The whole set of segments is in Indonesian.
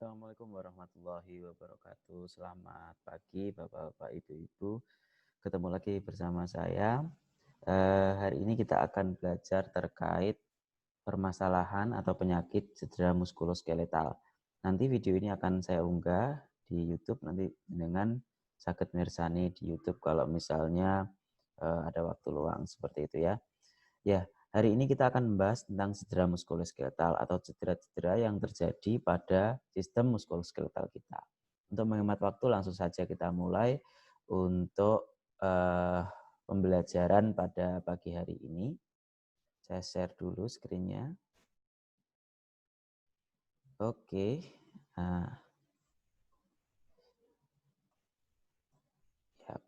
Assalamualaikum warahmatullahi wabarakatuh. Selamat pagi Bapak-bapak, Ibu-ibu. Ketemu lagi bersama saya. Hari ini kita akan belajar terkait permasalahan atau penyakit cedera muskuloskeletal. Nanti video ini akan saya unggah di YouTube, nanti dengan sakit mirsani di YouTube kalau misalnya ada waktu luang seperti itu ya. Ya, hari ini kita akan membahas tentang cedera muskuloskeletal atau cedera-cedera yang terjadi pada sistem muskuloskeletal kita. Untuk menghemat waktu, langsung saja kita mulai untuk pembelajaran pada pagi hari ini. Saya share dulu screen-nya. Oke. Nah, ya.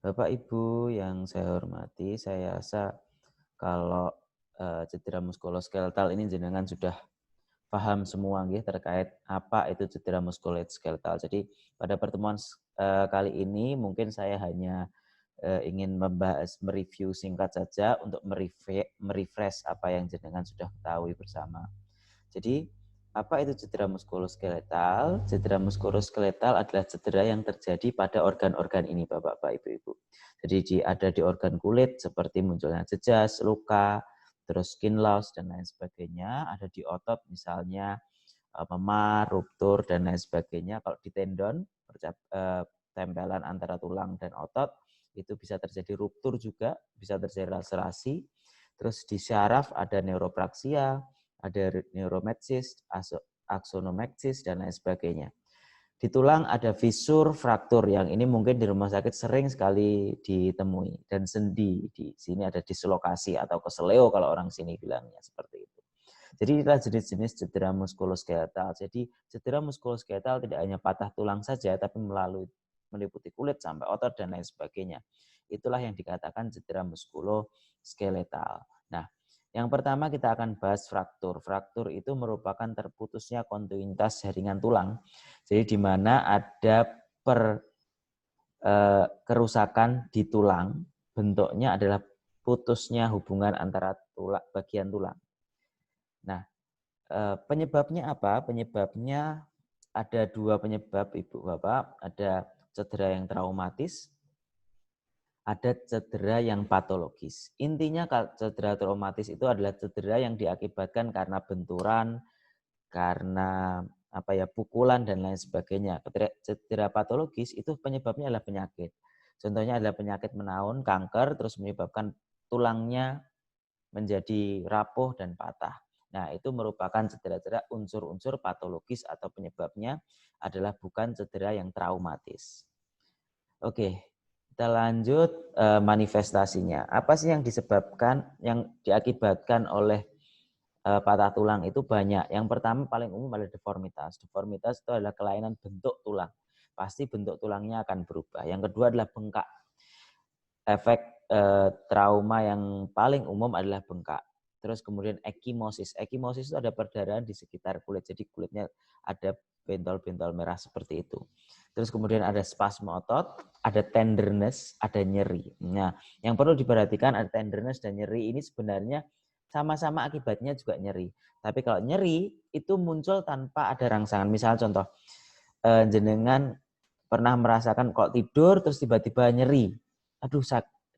Bapak Ibu yang saya hormati, saya rasa kalau cedera muskuloskeletal ini jenengan sudah paham semua nggih terkait apa itu cedera muskuloskeletal. Jadi pada pertemuan kali ini mungkin saya hanya ingin membahas mereview singkat saja untuk merefresh apa yang jenengan sudah ketahui bersama. Jadi apa itu cedera muskuloskeletal? Cedera muskuloskeletal adalah cedera yang terjadi pada organ-organ ini, Bapak-bapak, Ibu-ibu. Jadi ada di organ kulit seperti munculnya jejas, luka, terus skin loss dan lain sebagainya. Ada di otot misalnya memar, ruptur dan lain sebagainya. Kalau di tendon, tempelan antara tulang dan otot itu bisa terjadi ruptur juga, bisa terjadi laserasi. Terus di syaraf ada neuropraksia, ada neurometsis, aksonometsis dan lain sebagainya. Di tulang ada fisur, fraktur yang ini mungkin di rumah sakit sering sekali ditemui, dan sendi, di sini ada dislokasi atau keseleo kalau orang sini bilangnya seperti itu. Jadi inilah jenis-jenis cedera muskuloskeletal. Jadi cedera muskuloskeletal tidak hanya patah tulang saja, tapi meliputi kulit sampai otot dan lain sebagainya. Itulah yang dikatakan cedera muskuloskeletal. Nah, yang pertama kita akan bahas fraktur. Fraktur itu merupakan terputusnya kontinuitas jaringan tulang. Jadi di mana ada kerusakan di tulang, bentuknya adalah putusnya hubungan antara bagian tulang. Nah, penyebabnya apa? Penyebabnya ada dua penyebab, Ibu Bapak. Ada cedera yang traumatis, ada cedera yang patologis. Intinya cedera traumatis itu adalah cedera yang diakibatkan karena benturan, karena pukulan dan lain sebagainya. Cedera patologis itu penyebabnya adalah penyakit. Contohnya adalah penyakit menaun, kanker, terus menyebabkan tulangnya menjadi rapuh dan patah. Nah, itu merupakan cedera-cedera unsur-unsur patologis atau penyebabnya adalah bukan cedera yang traumatis. Oke, kita lanjut manifestasinya. Apa sih yang diakibatkan oleh patah tulang itu banyak. Yang pertama paling umum adalah deformitas. Deformitas itu adalah kelainan bentuk tulang. Pasti bentuk tulangnya akan berubah. Yang kedua adalah bengkak. Efek trauma yang paling umum adalah bengkak. Terus kemudian ekimosis. Ekimosis itu ada perdarahan di sekitar kulit. Jadi kulitnya ada bentol-bentol merah seperti itu. Terus kemudian ada spasme otot, ada tenderness, ada nyeri. Nah, yang perlu diperhatikan ada tenderness dan nyeri ini sebenarnya sama-sama akibatnya juga nyeri. Tapi kalau nyeri itu muncul tanpa ada rangsangan. Misal contoh, jenengan pernah merasakan kok tidur terus tiba-tiba nyeri. Aduh,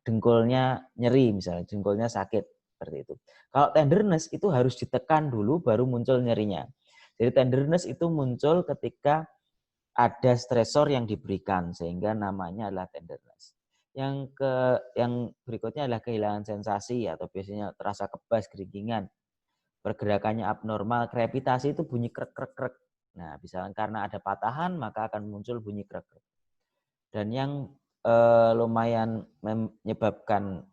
dengkulnya nyeri misalnya, dengkulnya sakit seperti itu. Kalau tenderness itu harus ditekan dulu baru muncul nyerinya. Jadi tenderness itu muncul ketika ada stresor yang diberikan sehingga namanya adalah tenderness. Yang berikutnya adalah kehilangan sensasi atau biasanya terasa kebas, gerigingan. Pergerakannya abnormal, krepitasi itu bunyi krek-krek-krek. Nah, misalkan karena ada patahan maka akan muncul bunyi krek-krek. Dan yang lumayan menyebabkan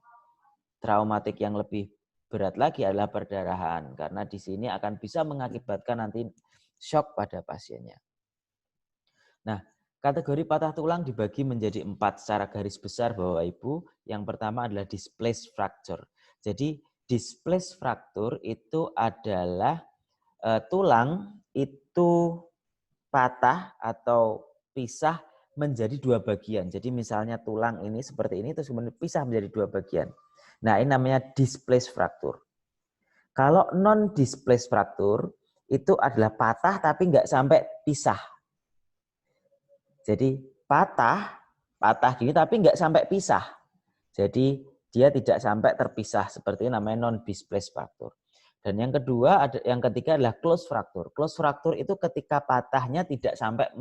traumatik yang lebih berat lagi adalah perdarahan. Karena di sini akan bisa mengakibatkan nanti shock pada pasiennya. Nah, kategori patah tulang dibagi menjadi 4 secara garis besar Bapak Ibu. Yang pertama adalah displaced fracture. Jadi displaced fracture itu adalah tulang itu patah atau pisah menjadi dua bagian. Jadi misalnya tulang ini seperti ini, terus kemudian pisah menjadi dua bagian. Nah, ini namanya displaced fracture. Kalau non-displaced fracture, itu adalah patah tapi nggak sampai pisah. Jadi patah gini tapi nggak sampai pisah. Jadi dia tidak sampai terpisah, seperti ini namanya non-displaced fracture. Dan yang kedua, yang ketiga adalah closed fracture. Closed fracture itu ketika patahnya tidak sampai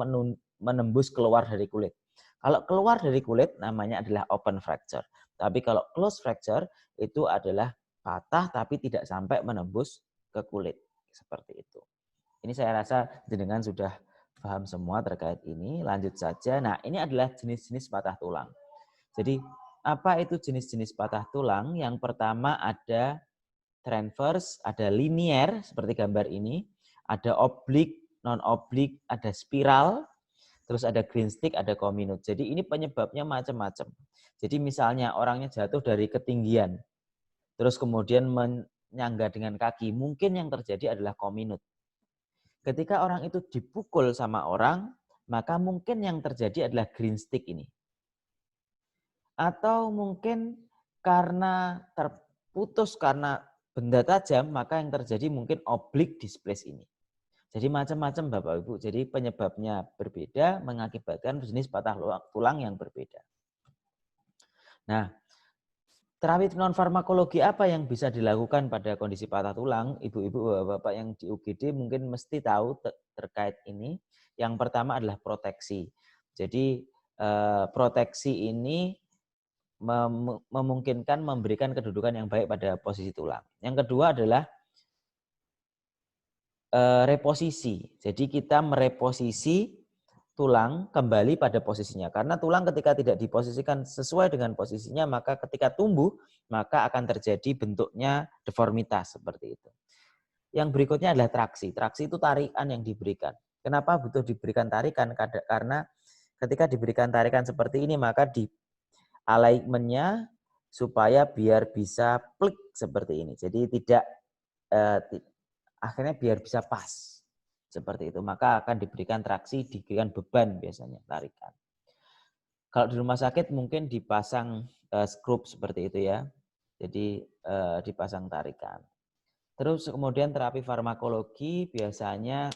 menembus keluar dari kulit. Kalau keluar dari kulit namanya adalah open fracture. Tapi kalau closed fracture itu adalah patah tapi tidak sampai menembus ke kulit. Seperti itu. Ini saya rasa jenengan sudah paham semua terkait ini. Lanjut saja. Nah, ini adalah jenis-jenis patah tulang. Jadi, apa itu jenis-jenis patah tulang? Yang pertama ada transverse, ada linear seperti gambar ini, ada oblique, non-oblique, ada spiral, terus ada green stick, ada comminute. Jadi ini penyebabnya macam-macam. Jadi misalnya orangnya jatuh dari ketinggian, terus kemudian menyangga dengan kaki, mungkin yang terjadi adalah comminute. Ketika orang itu dipukul sama orang, maka mungkin yang terjadi adalah green stick ini. Atau mungkin karena terputus karena benda tajam, maka yang terjadi mungkin oblique displace ini. Jadi macam-macam Bapak Ibu. Jadi penyebabnya berbeda, mengakibatkan jenis patah tulang yang berbeda. Nah, terapi non-farmakologi apa yang bisa dilakukan pada kondisi patah tulang? Ibu-ibu, bapak yang di UGD mungkin mesti tahu terkait ini. Yang pertama adalah proteksi. Jadi proteksi ini memungkinkan memberikan kedudukan yang baik pada posisi tulang. Yang kedua adalah reposisi. Jadi kita mereposisi tulang kembali pada posisinya. Karena tulang ketika tidak diposisikan sesuai dengan posisinya, maka ketika tumbuh, maka akan terjadi bentuknya deformitas seperti itu. Yang berikutnya adalah traksi. Traksi itu tarikan yang diberikan. Kenapa butuh diberikan tarikan? Karena ketika diberikan tarikan seperti ini, maka di alignment-nya supaya biar bisa klik seperti ini. Jadi tidak akhirnya biar bisa pas seperti itu. Maka akan diberikan traksi, diberikan beban biasanya tarikan. Kalau di rumah sakit mungkin dipasang skrup seperti itu ya. Jadi dipasang tarikan. Terus kemudian terapi farmakologi biasanya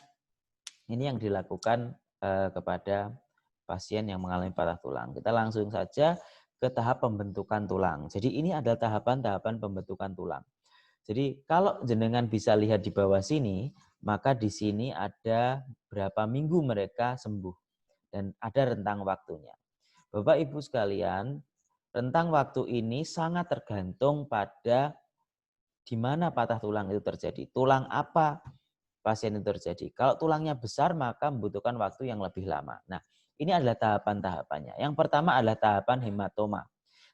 ini yang dilakukan kepada pasien yang mengalami patah tulang. Kita langsung saja ke tahap pembentukan tulang. Jadi ini adalah tahapan-tahapan pembentukan tulang. Jadi kalau jenengan bisa lihat di bawah sini, maka di sini ada berapa minggu mereka sembuh. Dan ada rentang waktunya. Bapak Ibu sekalian, rentang waktu ini sangat tergantung pada di mana patah tulang itu terjadi. Tulang apa pasien itu terjadi. Kalau tulangnya besar, maka membutuhkan waktu yang lebih lama. Nah, ini adalah tahapan-tahapannya. Yang pertama adalah tahapan hematoma.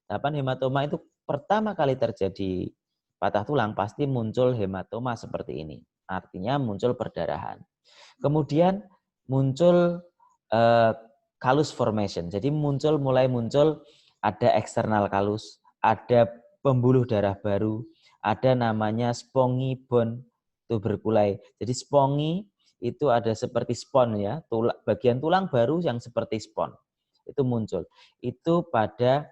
Tahapan hematoma itu pertama kali terjadi patah tulang pasti muncul hematoma seperti ini. Artinya muncul perdarahan. Kemudian muncul callus formation. Jadi mulai muncul ada eksternal callus, ada pembuluh darah baru, ada namanya spongy bone tuberculai. Jadi spongy itu ada seperti spon ya, bagian tulang baru yang seperti spon. Itu muncul. Itu pada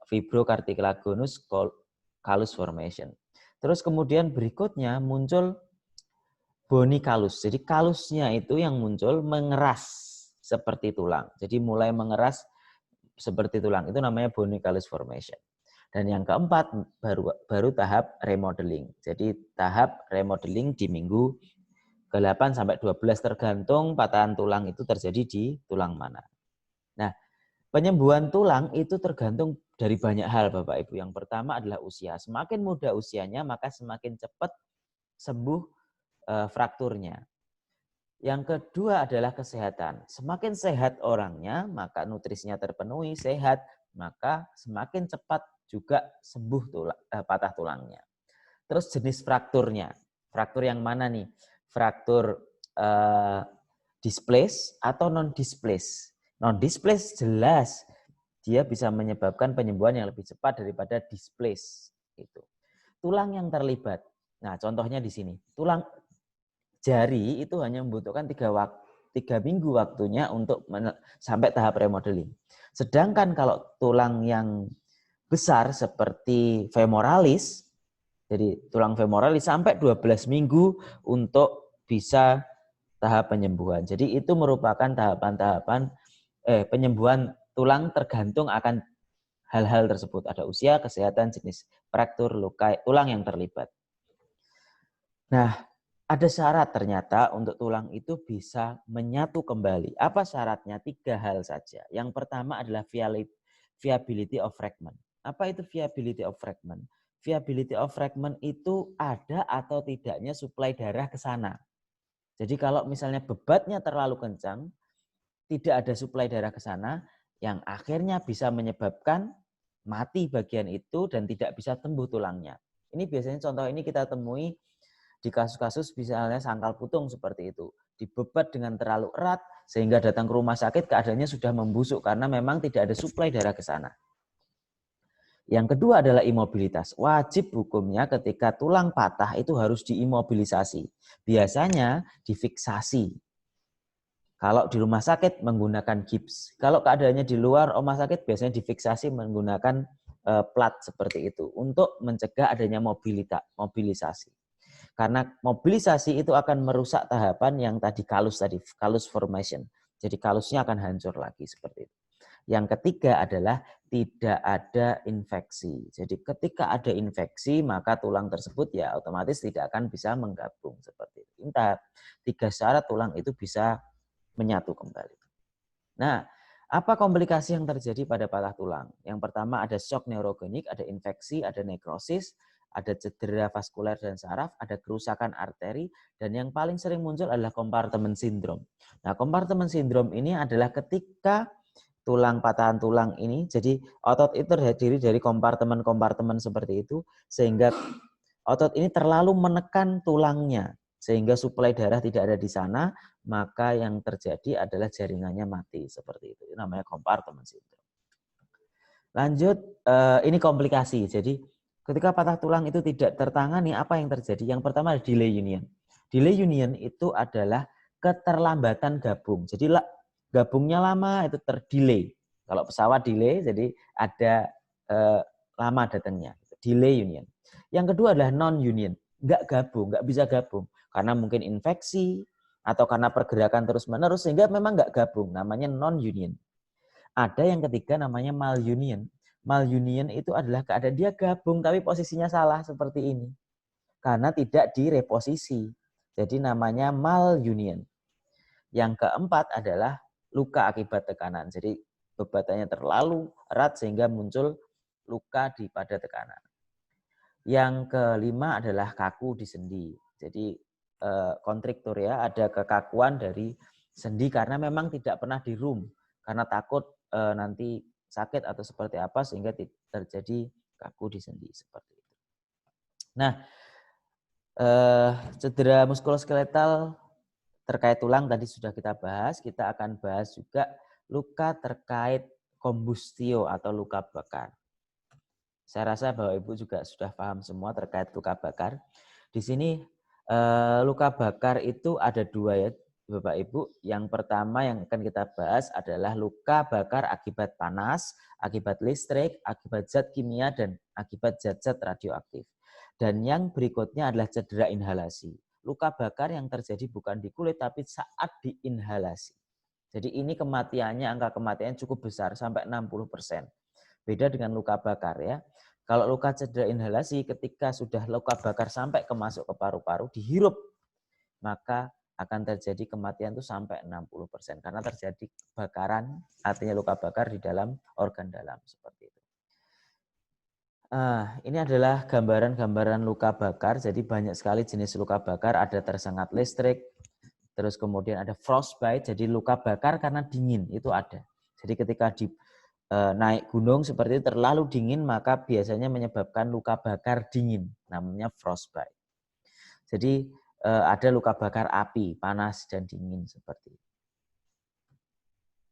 fibrocartilagonous callus formation. Terus kemudian berikutnya muncul bony callus. Jadi callusnya itu yang muncul mengeras seperti tulang. Jadi mulai mengeras seperti tulang. Itu namanya bony callus formation. Dan yang keempat baru tahap remodeling. Jadi tahap remodeling di minggu ke-8 sampai 12 tergantung patahan tulang itu terjadi di tulang mana. Nah, penyembuhan tulang itu tergantung dari banyak hal Bapak Ibu. Yang pertama adalah usia. Semakin muda usianya maka semakin cepat sembuh frakturnya. Yang kedua adalah kesehatan. Semakin sehat orangnya, maka nutrisinya terpenuhi, sehat, maka semakin cepat juga sembuh patah tulangnya. Terus jenis frakturnya. Fraktur yang mana nih? Fraktur displace atau non-displace. Non-displace jelas dia bisa menyebabkan penyembuhan yang lebih cepat daripada displace. Itu. Tulang yang terlibat. Nah, contohnya di sini. Tulang jari itu hanya membutuhkan 3 3 minggu waktunya untuk sampai tahap remodeling. Sedangkan kalau tulang yang besar seperti femoralis, jadi tulang femoralis sampai 12 minggu untuk bisa tahap penyembuhan. Jadi itu merupakan tahapan-tahapan penyembuhan tulang tergantung akan hal-hal tersebut. Ada usia, kesehatan, jenis fraktur, luka, tulang yang terlibat. Nah, ada syarat ternyata untuk tulang itu bisa menyatu kembali. Apa syaratnya? 3 hal saja. Yang pertama adalah viability of fragment. Apa itu viability of fragment? Viability of fragment itu ada atau tidaknya suplai darah ke sana. Jadi kalau misalnya bebatnya terlalu kencang, tidak ada suplai darah ke sana, yang akhirnya bisa menyebabkan mati bagian itu dan tidak bisa tumbuh tulangnya. Ini biasanya contoh ini kita temui di kasus-kasus misalnya sangkal putung seperti itu. Dibebat dengan terlalu erat sehingga datang ke rumah sakit keadaannya sudah membusuk karena memang tidak ada suplai darah ke sana. Yang kedua adalah imobilitas. Wajib hukumnya ketika tulang patah itu harus diimobilisasi. Biasanya difiksasi. Kalau di rumah sakit menggunakan gips. Kalau keadaannya di luar rumah sakit biasanya difiksasi menggunakan plat seperti itu untuk mencegah adanya mobilisasi. Karena mobilisasi itu akan merusak tahapan yang tadi, callus formation. Jadi kalusnya akan hancur lagi seperti itu. Yang ketiga adalah tidak ada infeksi. Jadi ketika ada infeksi maka tulang tersebut ya otomatis tidak akan bisa menggabung seperti itu. Ingat, 3 syarat tulang itu bisa menyatu kembali. Nah, apa komplikasi yang terjadi pada patah tulang? Yang pertama ada shock neurogenik, ada infeksi, ada nekrosis, ada cedera vaskuler dan saraf, ada kerusakan arteri, dan yang paling sering muncul adalah compartment syndrome. Nah, compartment syndrome ini adalah ketika patahan tulang ini, jadi otot itu terdiri dari kompartemen-kompartemen seperti itu, sehingga otot ini terlalu menekan tulangnya, sehingga suplai darah tidak ada di sana, maka yang terjadi adalah jaringannya mati seperti itu. Itu namanya compartment syndrome. Lanjut, ini komplikasi. Jadi ketika patah tulang itu tidak tertangani, apa yang terjadi? Yang pertama adalah delay union. Delay union itu adalah keterlambatan gabung. Jadi gabungnya lama itu terdelay. Kalau pesawat delay, jadi ada lama datangnya. Delay union. Yang kedua adalah non-union. Nggak bisa gabung. Karena mungkin infeksi, atau karena pergerakan terus-menerus, sehingga memang nggak gabung. Namanya non-union. Ada yang ketiga namanya malunion. Malunion itu adalah keadaan dia gabung, tapi posisinya salah seperti ini. Karena tidak direposisi. Jadi namanya malunion. Yang keempat adalah luka akibat tekanan. Jadi bebatannya terlalu erat sehingga muncul luka pada tekanan. Yang kelima adalah kaku di sendi. Jadi kontriktur ya, ada kekakuan dari sendi karena memang tidak pernah di room. Karena takut nanti sakit atau seperti apa sehingga terjadi kaku di sendi seperti itu. Nah, cedera muskuloskeletal terkait tulang tadi sudah kita bahas. Kita akan bahas juga luka terkait kombustio atau luka bakar. Saya rasa Bapak Ibu juga sudah paham semua terkait luka bakar. Di sini luka bakar itu ada 2 ya Bapak Ibu. Yang pertama yang akan kita bahas adalah luka bakar akibat panas, akibat listrik, akibat zat kimia, dan akibat zat-zat radioaktif. Dan yang berikutnya adalah cedera inhalasi. Luka bakar yang terjadi bukan di kulit tapi saat diinhalasi. Jadi ini kematiannya, angka kematiannya cukup besar sampai 60%. Beda dengan luka bakar ya. Kalau luka cedera inhalasi ketika sudah luka bakar sampai masuk ke paru-paru, dihirup, maka akan terjadi kematian itu sampai 60%. Karena terjadi bakaran, artinya luka bakar di dalam organ dalam. Seperti itu. Ini adalah gambaran-gambaran luka bakar. Jadi banyak sekali jenis luka bakar. Ada tersengat listrik, terus kemudian ada frostbite, jadi luka bakar karena dingin, itu ada. Jadi ketika naik gunung seperti itu terlalu dingin, maka biasanya menyebabkan luka bakar dingin, namanya frostbite. Jadi ada luka bakar api, panas dan dingin seperti itu.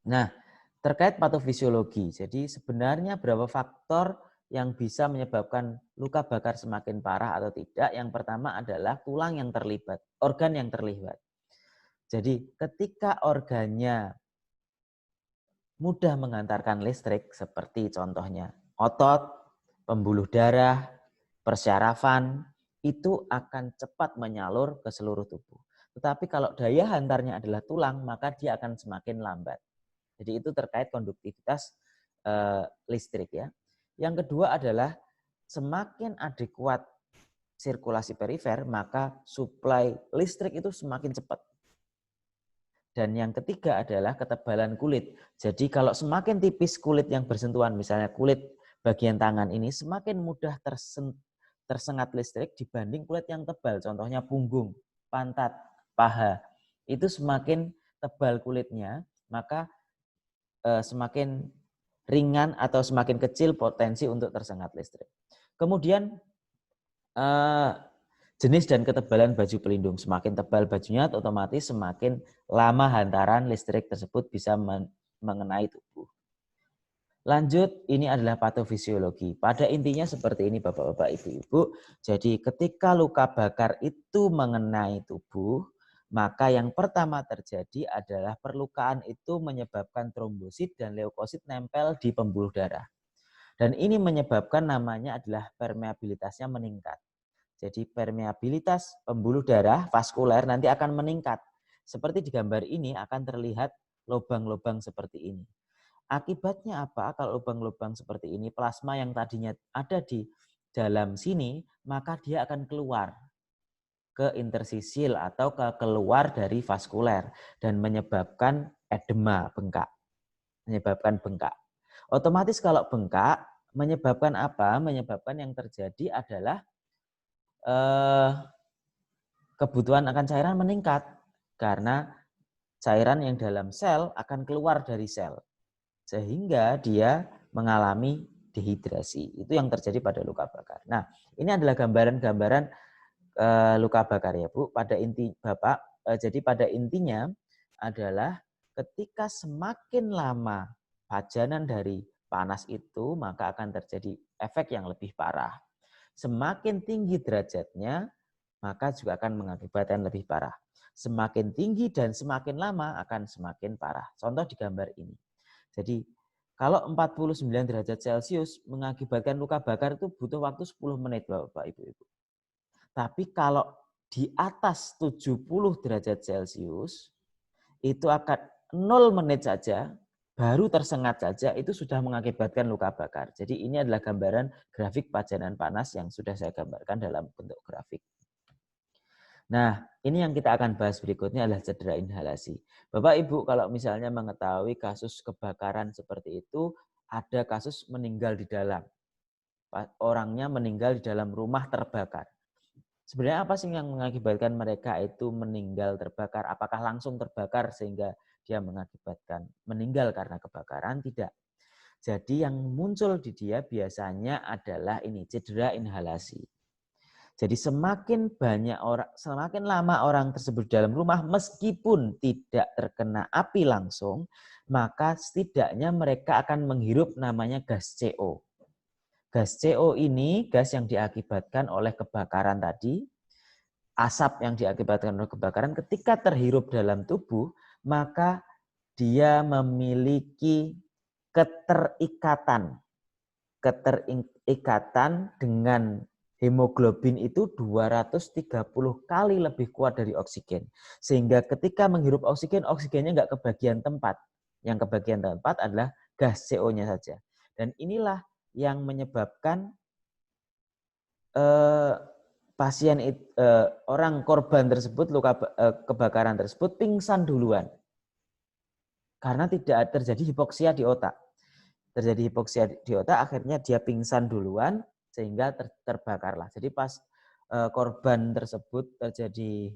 Nah, terkait patofisiologi, jadi sebenarnya berapa faktor yang bisa menyebabkan luka bakar semakin parah atau tidak? Yang pertama adalah tulang yang terlibat, organ yang terlibat. Jadi ketika organnya mudah mengantarkan listrik seperti contohnya otot, pembuluh darah, persyarafan, itu akan cepat menyalur ke seluruh tubuh. Tetapi kalau daya hantarnya adalah tulang, maka dia akan semakin lambat. Jadi itu terkait konduktivitas listrik ya. Yang kedua adalah semakin adekuat sirkulasi perifer, maka suplai listrik itu semakin cepat. Dan yang ketiga adalah ketebalan kulit. Jadi kalau semakin tipis kulit yang bersentuhan, misalnya kulit bagian tangan ini semakin mudah tersengat listrik dibanding kulit yang tebal. Contohnya punggung, pantat, paha. Itu semakin tebal kulitnya, maka semakin ringan atau semakin kecil potensi untuk tersengat listrik. Kemudian jenis dan ketebalan baju pelindung. Semakin tebal bajunya, otomatis semakin lama hantaran listrik tersebut bisa mengenai tubuh. Lanjut, ini adalah patofisiologi. Pada intinya seperti ini Bapak-Bapak, Ibu-Ibu. Jadi ketika luka bakar itu mengenai tubuh, maka yang pertama terjadi adalah perlukaan itu menyebabkan trombosit dan leukosit nempel di pembuluh darah. Dan ini menyebabkan namanya adalah permeabilitasnya meningkat. Jadi permeabilitas pembuluh darah vaskuler nanti akan meningkat. Seperti di gambar ini akan terlihat lubang-lubang seperti ini. Akibatnya apa? Kalau lubang-lubang seperti ini, plasma yang tadinya ada di dalam sini, maka dia akan keluar ke intersisil atau keluar dari vaskuler dan menyebabkan edema, bengkak. Menyebabkan bengkak. Otomatis kalau bengkak menyebabkan apa? Menyebabkan yang terjadi adalah kebutuhan akan cairan meningkat karena cairan yang dalam sel akan keluar dari sel sehingga dia mengalami dehidrasi. Itu yang terjadi pada luka bakar. Nah, ini adalah gambaran-gambaran luka bakar ya Bu. Pada inti Bapak, jadi pada intinya adalah ketika semakin lama pajanan dari panas itu, maka akan terjadi efek yang lebih parah. Semakin tinggi derajatnya, maka juga akan mengakibatkan lebih parah. Semakin tinggi dan semakin lama akan semakin parah. Contoh di gambar ini. Jadi kalau 49 derajat Celcius mengakibatkan luka bakar itu butuh waktu 10 menit Bapak Ibu. Tapi kalau di atas 70 derajat Celcius itu akan 0 menit saja baru tersengat saja itu sudah mengakibatkan luka bakar. Jadi ini adalah gambaran grafik pajanan panas yang sudah saya gambarkan dalam bentuk grafik. Nah, ini yang kita akan bahas berikutnya adalah cedera inhalasi. Bapak Ibu kalau misalnya mengetahui kasus kebakaran seperti itu, ada kasus meninggal di dalam. Orangnya meninggal di dalam rumah terbakar. Sebenarnya apa sih yang mengakibatkan mereka itu meninggal terbakar? Apakah langsung terbakar sehingga dia mengakibatkan meninggal karena kebakaran? Tidak. Jadi yang muncul di dia biasanya adalah ini, cedera inhalasi. Jadi semakin lama orang tersebut di dalam rumah meskipun tidak terkena api langsung, maka setidaknya mereka akan menghirup namanya gas CO. Gas CO ini gas yang diakibatkan oleh kebakaran tadi, asap yang diakibatkan oleh kebakaran ketika terhirup dalam tubuh, maka dia memiliki keterikatan dengan hemoglobin itu 230 kali lebih kuat dari oksigen. Sehingga ketika menghirup oksigen, oksigennya nggak kebagian tempat. Yang kebagian tempat adalah gas CO-nya saja. Dan inilah yang menyebabkan orang korban tersebut, kebakaran tersebut pingsan duluan. Karena tidak terjadi hipoksia di otak. Terjadi hipoksia di otak, akhirnya dia pingsan duluan, sehingga terbakarlah. Jadi pas korban tersebut terjadi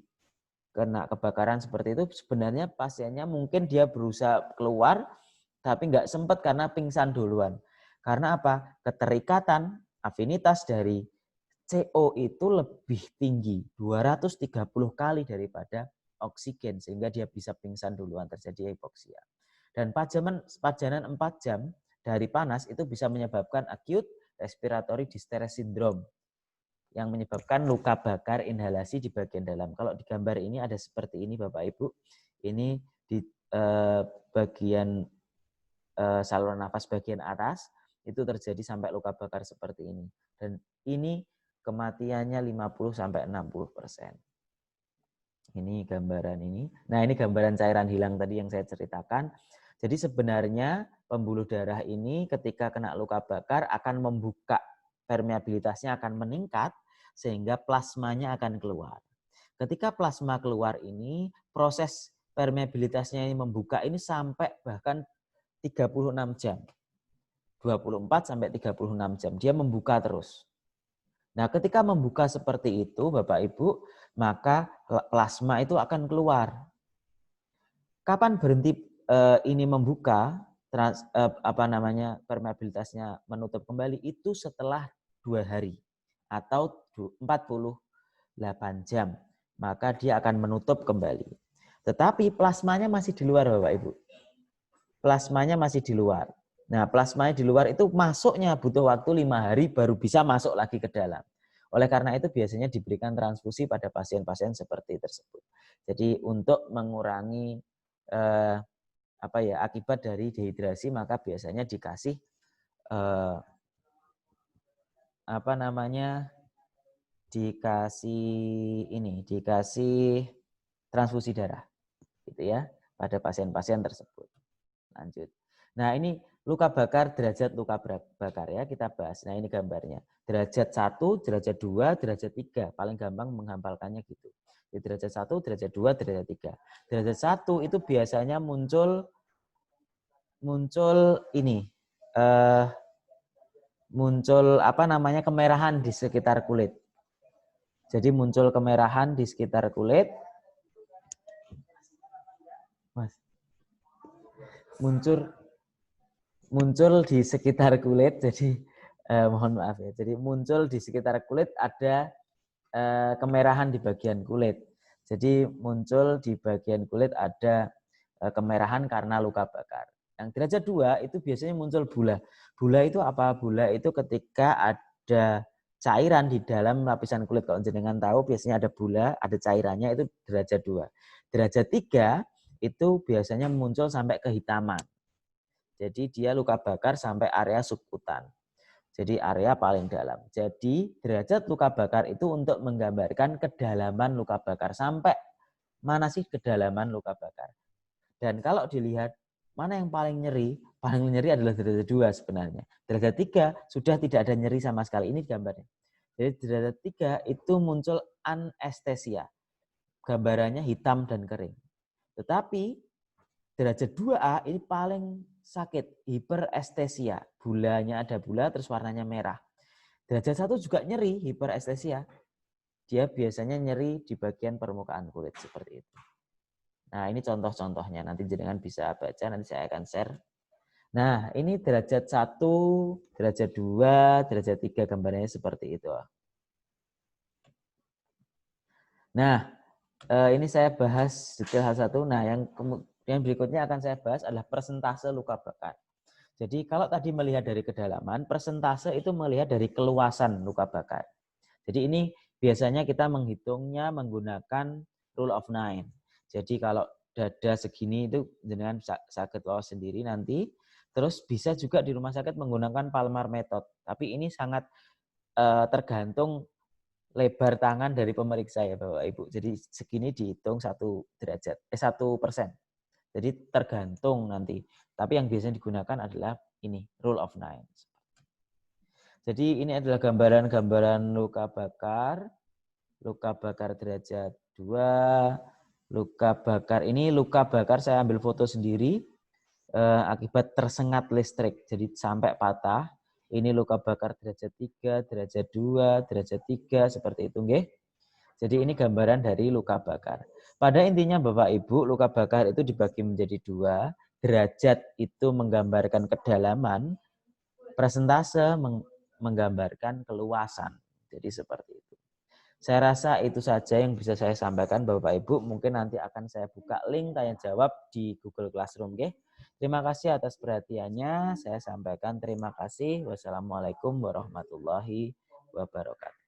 kena kebakaran seperti itu, sebenarnya pasiennya mungkin dia berusaha keluar, tapi nggak sempat karena pingsan duluan. Karena apa? Keterikatan, afinitas dari CO itu lebih tinggi, 230 kali daripada oksigen, sehingga dia bisa pingsan duluan, terjadi hipoksia. Dan pajanan 4 jam dari panas itu bisa menyebabkan acute respiratory distress syndrome yang menyebabkan luka bakar inhalasi di bagian dalam. Kalau di gambar ini ada seperti ini Bapak Ibu. Ini di bagian saluran nafas bagian atas itu terjadi sampai luka bakar seperti ini. Dan ini kematiannya 50-60%. Ini gambaran ini. Nah, ini gambaran cairan hilang tadi yang saya ceritakan. Jadi sebenarnya pembuluh darah ini ketika kena luka bakar akan membuka, permeabilitasnya akan meningkat sehingga plasmanya akan keluar. Ketika plasma keluar ini, proses permeabilitasnya ini membuka ini sampai bahkan 36 jam. 24 sampai 36 jam. Dia membuka terus. Nah, ketika membuka seperti itu, Bapak Ibu, maka plasma itu akan keluar. Kapan berhenti ini membuka, permeabilitasnya menutup kembali, itu setelah 2 hari atau 48 jam. Maka dia akan menutup kembali. Tetapi plasmanya masih di luar, Bapak Ibu. Plasmanya masih di luar. Nah, plasmanya di luar itu masuknya butuh waktu 5 hari baru bisa masuk lagi ke dalam. Oleh karena itu biasanya diberikan transfusi pada pasien-pasien seperti tersebut. Jadi untuk mengurangi akibat dari dehidrasi, maka biasanya dikasih dikasih transfusi darah, gitu ya, pada pasien-pasien tersebut. Lanjut. Nah, ini luka bakar, derajat luka bakar ya, kita bahas. Nah, ini gambarnya. Derajat 1, derajat 2, derajat 3. Paling gampang menghafalkannya gitu. Di derajat 1, derajat 2, derajat 3. Derajat 1 itu biasanya muncul kemerahan di sekitar kulit. Jadi muncul kemerahan di sekitar kulit. Muncul di sekitar kulit, jadi mohon maaf ya. Jadi muncul di sekitar kulit ada kemerahan di bagian kulit. Jadi muncul di bagian kulit ada kemerahan karena luka bakar. Yang derajat 2 itu biasanya muncul bula. Bula itu apa? Bula itu ketika ada cairan di dalam lapisan kulit. Kalau jenengan tahu biasanya ada bula, ada cairannya, itu derajat 2. Derajat 3 itu biasanya muncul sampai kehitaman. Jadi dia luka bakar sampai area subkutan. Jadi area paling dalam. Jadi derajat luka bakar itu untuk menggambarkan kedalaman luka bakar. Sampai mana sih kedalaman luka bakar. Dan kalau dilihat mana yang paling nyeri, paling nyeri adalah derajat 2 sebenarnya. Derajat 3 sudah tidak ada nyeri sama sekali. Ini gambarnya. Jadi derajat 3 itu muncul anestesia. Gambarannya hitam dan kering. Tetapi derajat 2A ini paling sakit, hiperestesia. Bulanya ada bula terus warnanya merah. Derajat 1 juga nyeri, hiperestesia. Dia biasanya nyeri di bagian permukaan kulit seperti itu. Nah, ini contoh-contohnya. Nanti jenengan bisa baca, nanti saya akan share. Nah, ini derajat 1, derajat 2, derajat 3 gambarnya seperti itu. Nah, ini saya bahas detail satu. Nah, yang berikutnya akan saya bahas adalah persentase luka bakar. Jadi kalau tadi melihat dari kedalaman, persentase itu melihat dari keluasan luka bakar. Jadi ini biasanya kita menghitungnya menggunakan rule of 9. Jadi kalau dada segini itu jenengan sakit lolos sendiri nanti. Terus bisa juga di rumah sakit menggunakan Palmar method. Tapi ini sangat tergantung lebar tangan dari pemeriksa ya Bapak Ibu. Jadi segini dihitung 1%. Jadi tergantung nanti. Tapi yang biasanya digunakan adalah ini, rule of 9. Jadi ini adalah gambaran-gambaran luka bakar derajat 2, luka bakar saya ambil foto sendiri akibat tersengat listrik. Jadi sampai patah. Ini luka bakar derajat 3, derajat 2, derajat 3 seperti itu nggih. Jadi ini gambaran dari luka bakar. Pada intinya Bapak Ibu, luka bakar itu dibagi menjadi 2. Derajat itu menggambarkan kedalaman, persentase menggambarkan keluasan. Jadi seperti itu. Saya rasa itu saja yang bisa saya sampaikan Bapak Ibu. Mungkin nanti akan saya buka link tanya jawab di Google Classroom. Okay? Terima kasih atas perhatiannya. Saya sampaikan terima kasih. Wassalamualaikum warahmatullahi wabarakatuh.